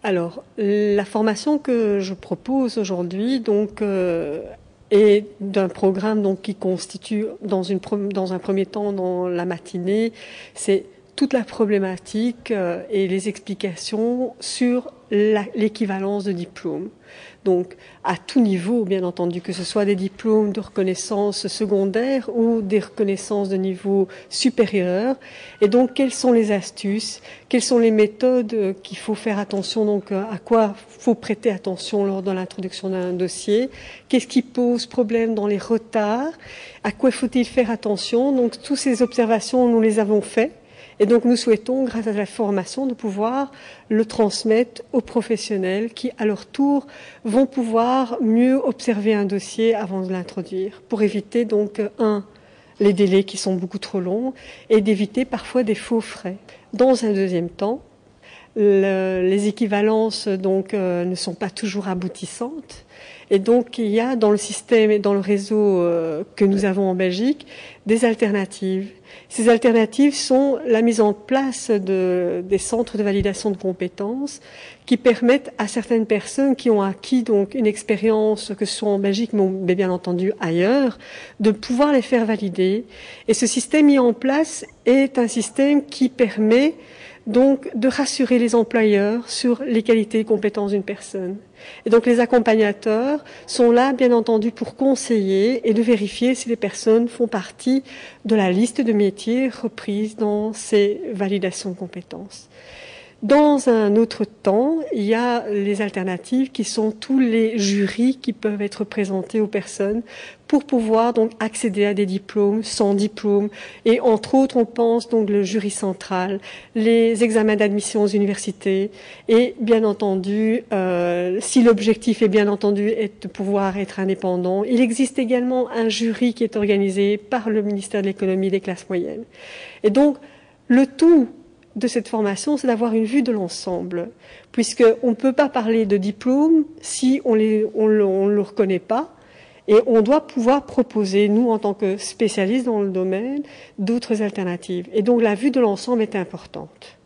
Alors, la formation que je propose aujourd'hui, est d'un programme qui consiste dans un premier temps dans la matinée, c'est toute la problématique et les explications sur l'équivalence de diplômes. Donc, à tout niveau, bien entendu, que ce soit des diplômes de reconnaissance secondaire ou des reconnaissances de niveau supérieur. Et donc, quelles sont les astuces, quelles sont les méthodes qu'il faut faire attention, à quoi faut prêter attention lors de l'introduction d'un dossier, qu'est-ce qui pose problème dans les retards, à quoi faut-il faire attention. Donc, toutes ces observations, nous les avons faites. Et donc nous souhaitons, grâce à la formation, de pouvoir le transmettre aux professionnels qui, à leur tour, vont pouvoir mieux observer un dossier avant de l'introduire, pour éviter les délais qui sont beaucoup trop longs et d'éviter parfois des faux frais. Dans un deuxième temps, les équivalences ne sont pas toujours aboutissantes. Et donc, il y a dans le système et dans le réseau que nous avons en Belgique des alternatives. Ces alternatives sont la mise en place des centres de validation de compétences qui permettent à certaines personnes qui ont acquis une expérience, que ce soit en Belgique, mais bien entendu ailleurs, de pouvoir les faire valider. Et ce système mis en place est un système qui permet de rassurer les employeurs sur les qualités et compétences d'une personne. Et donc les accompagnateurs sont là, bien entendu, pour conseiller et de vérifier si les personnes font partie de la liste de métiers reprise dans ces validations de compétences. Dans un autre temps, il y a les alternatives qui sont tous les jurys qui peuvent être présentés aux personnes pour pouvoir accéder à des diplômes, sans diplôme. Et entre autres, on pense le jury central, les examens d'admission aux universités et bien entendu, si l'objectif est bien entendu est de pouvoir être indépendant, il existe également un jury qui est organisé par le ministère de l'économie et des classes moyennes. Et donc, le tout de cette formation, c'est d'avoir une vue de l'ensemble, puisqu'on ne peut pas parler de diplôme si on le reconnaît pas, et on doit pouvoir proposer, nous, en tant que spécialistes dans le domaine, d'autres alternatives. Et donc, la vue de l'ensemble est importante.